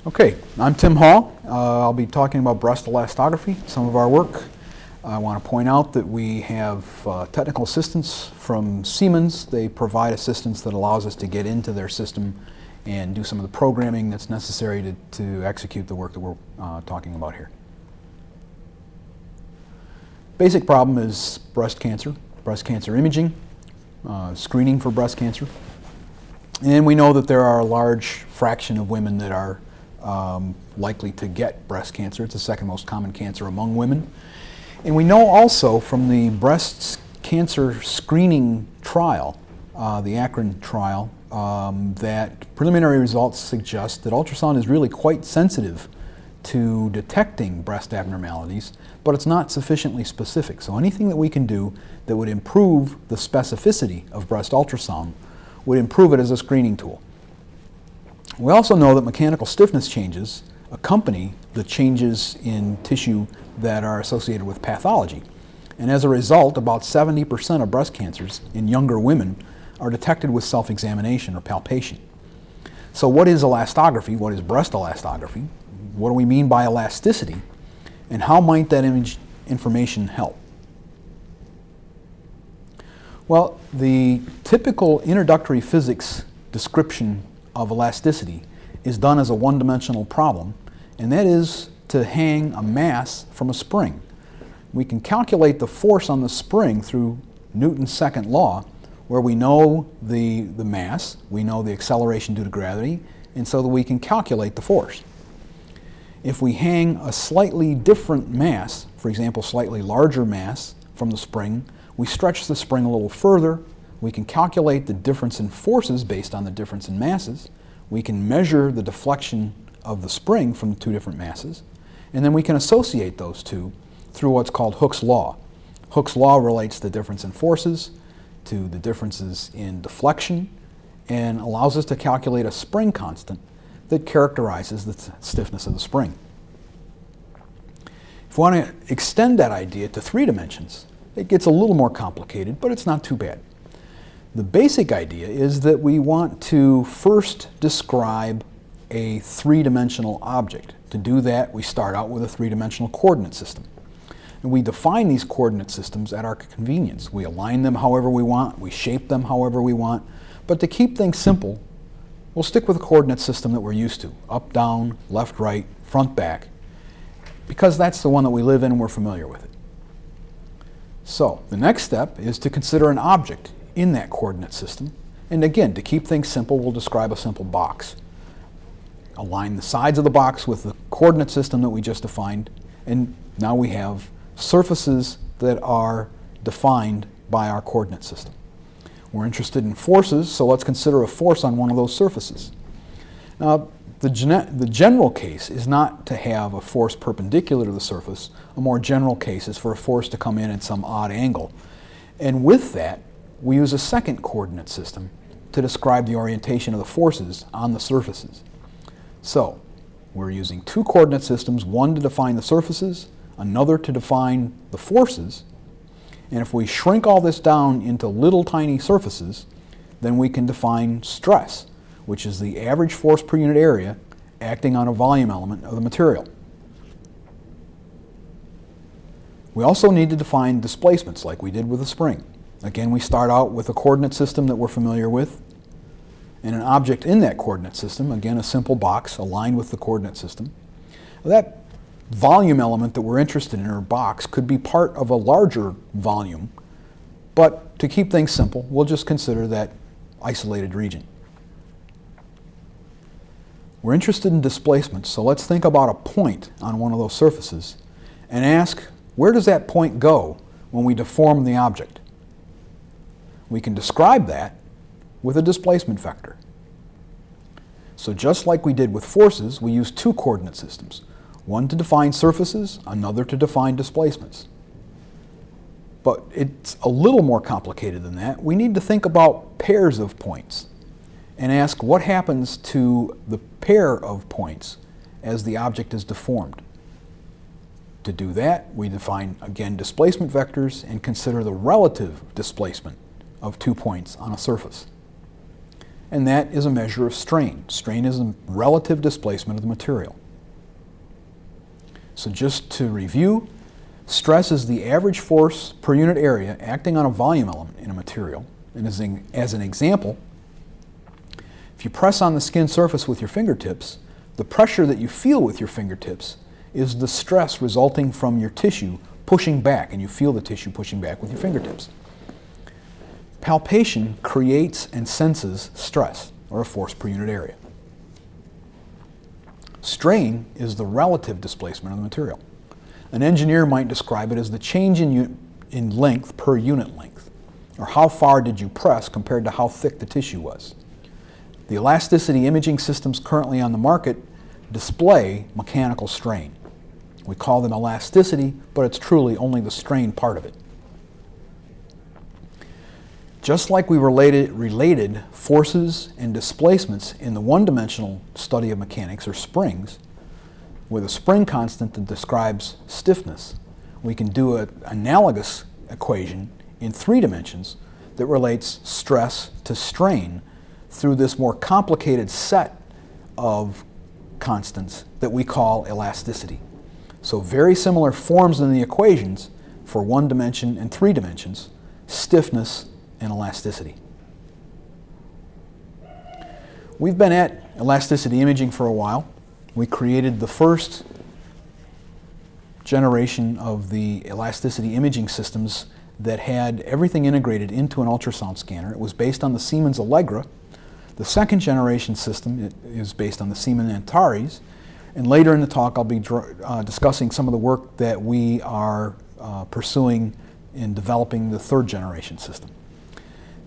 Okay, I'm Tim Hall. I'll be talking about breast elastography, some of our work. I want to point out that we have technical assistance from Siemens. They provide assistance that allows us to get into their system and do some of the programming that's necessary to execute the work that we're talking about here. Basic problem is breast cancer imaging, screening for breast cancer. And we know that there are a large fraction of women that are likely to get breast cancer. It's the second most common cancer among women. And we know also from the breast cancer screening trial, the Akron trial, that preliminary results suggest that ultrasound is really quite sensitive to detecting breast abnormalities, but it's not sufficiently specific. So anything that we can do that would improve the specificity of breast ultrasound would improve it as a screening tool. We also know that mechanical stiffness changes accompany the changes in tissue that are associated with pathology. And as a result, about 70% of breast cancers in younger women are detected with self-examination or palpation. So what is elastography? What is breast elastography? What do we mean by elasticity? And how might that image information help? Well, the typical introductory physics description of elasticity is done as a one-dimensional problem, and that is to hang a mass from a spring. We can calculate the force on the spring through Newton's second law, where we know the mass, we know the acceleration due to gravity, and so that we can calculate the force. If we hang a slightly different mass, for example, slightly larger mass from the spring, we stretch the spring a little further. We can calculate the difference in forces based on the difference in masses. We can measure the deflection of the spring from the two different masses. And then we can associate those two through what's called Hooke's law. Hooke's law relates the difference in forces to the differences in deflection and allows us to calculate a spring constant that characterizes the stiffness of the spring. If we want to extend that idea to 3 dimensions, it gets a little more complicated, but it's not too bad. The basic idea is that we want to first describe a 3-dimensional object. To do that, we start out with a 3-dimensional coordinate system. And we define these coordinate systems at our convenience. We align them however we want, we shape them however we want, but to keep things simple, we'll stick with the coordinate system that we're used to, up, down, left, right, front, back, because that's the one that we live in and we're familiar with it. So the next step is to consider an object in that coordinate system. And again, to keep things simple, we'll describe a simple box. Align the sides of the box with the coordinate system that we just defined, and now we have surfaces that are defined by our coordinate system. We're interested in forces, so let's consider a force on one of those surfaces. Now, the general case is not to have a force perpendicular to the surface. A more general case is for a force to come in at some odd angle. And with that, we use a second coordinate system to describe the orientation of the forces on the surfaces. So, we're using 2 coordinate systems, one to define the surfaces, another to define the forces. And if we shrink all this down into little tiny surfaces, then we can define stress, which is the average force per unit area acting on a volume element of the material. We also need to define displacements like we did with the spring. Again, we start out with a coordinate system that we're familiar with, and an object in that coordinate system, again a simple box aligned with the coordinate system. That volume element that we're interested in, or box, could be part of a larger volume, but to keep things simple, we'll just consider that isolated region. We're interested in displacement, so let's think about a point on one of those surfaces and ask, where does that point go when we deform the object? We can describe that with a displacement vector. So just like we did with forces, we use 2 coordinate systems, one to define surfaces, another to define displacements. But it's a little more complicated than that. We need to think about pairs of points and ask what happens to the pair of points as the object is deformed. To do that, we define, again, displacement vectors and consider the relative displacement of 2 points on a surface. and that is a measure of strain. Strain is the relative displacement of the material. So just to review, stress is the average force per unit area acting on a volume element in a material. And as an example, if you press on the skin surface with your fingertips, the pressure that you feel with your fingertips is the stress resulting from your tissue pushing back, and you feel the tissue pushing back with your fingertips. Palpation creates and senses stress, or a force per unit area. Strain is the relative displacement of the material. An engineer might describe it as the change in length per unit length, or how far did you press compared to how thick the tissue was. The elasticity imaging systems currently on the market display mechanical strain. We call them elasticity, but it's truly only the strain part of it. Just like we related forces and displacements in the one-dimensional study of mechanics, or springs, with a spring constant that describes stiffness, we can do an analogous equation in 3 dimensions that relates stress to strain through this more complicated set of constants that we call elasticity. So very similar forms in the equations for 1 dimension and 3 dimensions, stiffness and elasticity. We've been at elasticity imaging for a while. We created the first generation of the elasticity imaging systems that had everything integrated into an ultrasound scanner. It was based on the Siemens Allegra. The second generation system is based on the Siemens Antares. And later in the talk, I'll be discussing some of the work that we are pursuing in developing the third generation system.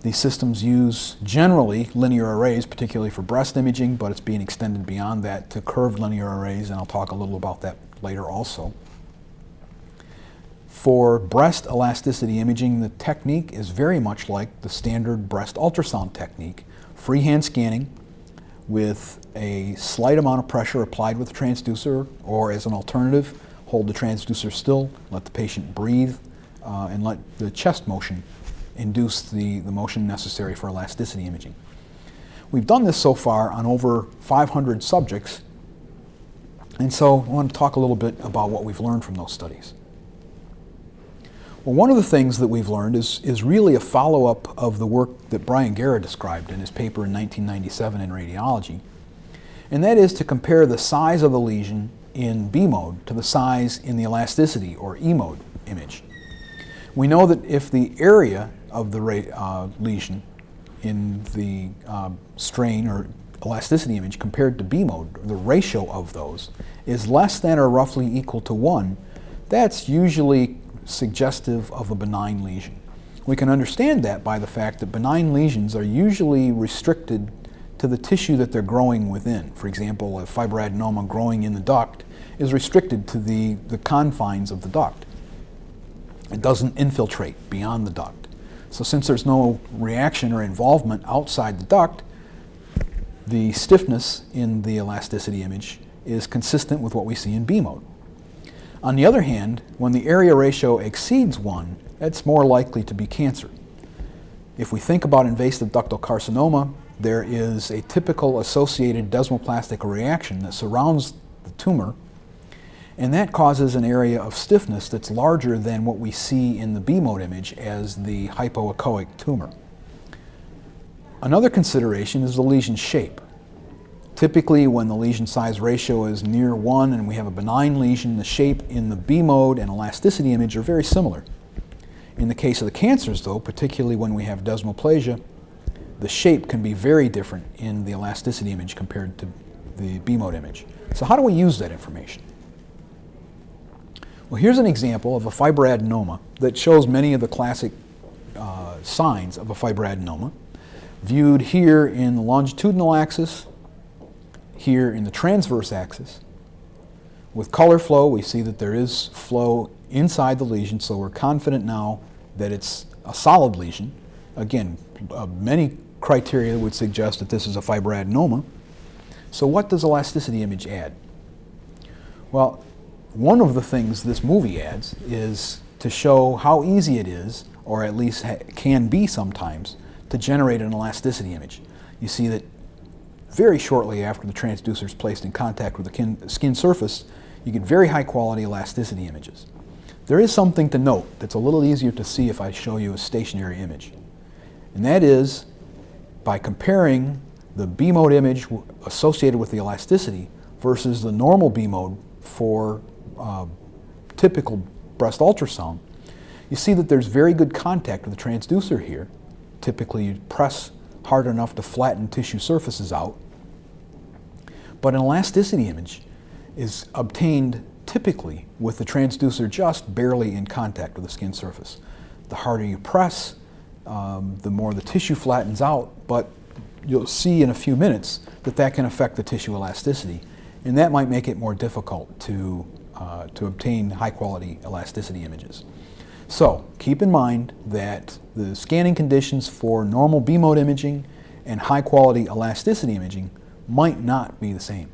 These systems use generally linear arrays, particularly for breast imaging, but it's being extended beyond that to curved linear arrays, and I'll talk a little about that later also. For breast elasticity imaging, the technique is very much like the standard breast ultrasound technique. Freehand scanning with a slight amount of pressure applied with a transducer, or as an alternative, hold the transducer still, let the patient breathe, and let the chest motion induce the motion necessary for elasticity imaging. We've done this so far on over 500 subjects, and so I want to talk a little bit about what we've learned from those studies. Well, one of the things that we've learned is really a follow-up of the work that Brian Guerra described in his paper in 1997 in Radiology, and that is to compare the size of the lesion in B mode to the size in the elasticity, or E mode, image. We know that if the area of the lesion in the strain or elasticity image compared to B mode, the ratio of those, is less than or roughly equal to 1, that's usually suggestive of a benign lesion. We can understand that by the fact that benign lesions are usually restricted to the tissue that they're growing within. For example, a fibroadenoma growing in the duct is restricted to the confines of the duct. It doesn't infiltrate beyond the duct. So since there's no reaction or involvement outside the duct, the stiffness in the elasticity image is consistent with what we see in B mode. On the other hand, when the area ratio exceeds 1, it's more likely to be cancer. If we think about invasive ductal carcinoma, there is a typical associated desmoplastic reaction that surrounds the tumor, and that causes an area of stiffness that's larger than what we see in the B mode image as the hypoechoic tumor. Another consideration is the lesion shape. Typically, when the lesion size ratio is near 1 and we have a benign lesion, the shape in the B mode and elasticity image are very similar. In the case of the cancers, though, particularly when we have desmoplasia, the shape can be very different in the elasticity image compared to the B mode image. So how do we use that information? Well, here's an example of a fibroadenoma that shows many of the classic signs of a fibroadenoma, viewed here in the longitudinal axis, here in the transverse axis. With color flow, we see that there is flow inside the lesion, so we're confident now that it's a solid lesion. Again, many criteria would suggest that this is a fibroadenoma. So what does elasticity image add? Well, one of the things this movie adds is to show how easy it is, or at least can be sometimes, to generate an elasticity image. you see that very shortly after the transducer is placed in contact with the skin surface, you get very high quality elasticity images. There is something to note that's a little easier to see if I show you a stationary image. And that is by comparing the B-mode image associated with the elasticity versus the normal B-mode for typical breast ultrasound, you see that there's very good contact with the transducer here. Typically you press hard enough to flatten tissue surfaces out. But an elasticity image is obtained typically with the transducer just barely in contact with the skin surface. The harder you press, the more the tissue flattens out, but you'll see in a few minutes that that can affect the tissue elasticity, and that might make it more difficult to obtain high quality elasticity images. So keep in mind that the scanning conditions for normal B-mode imaging and high quality elasticity imaging might not be the same.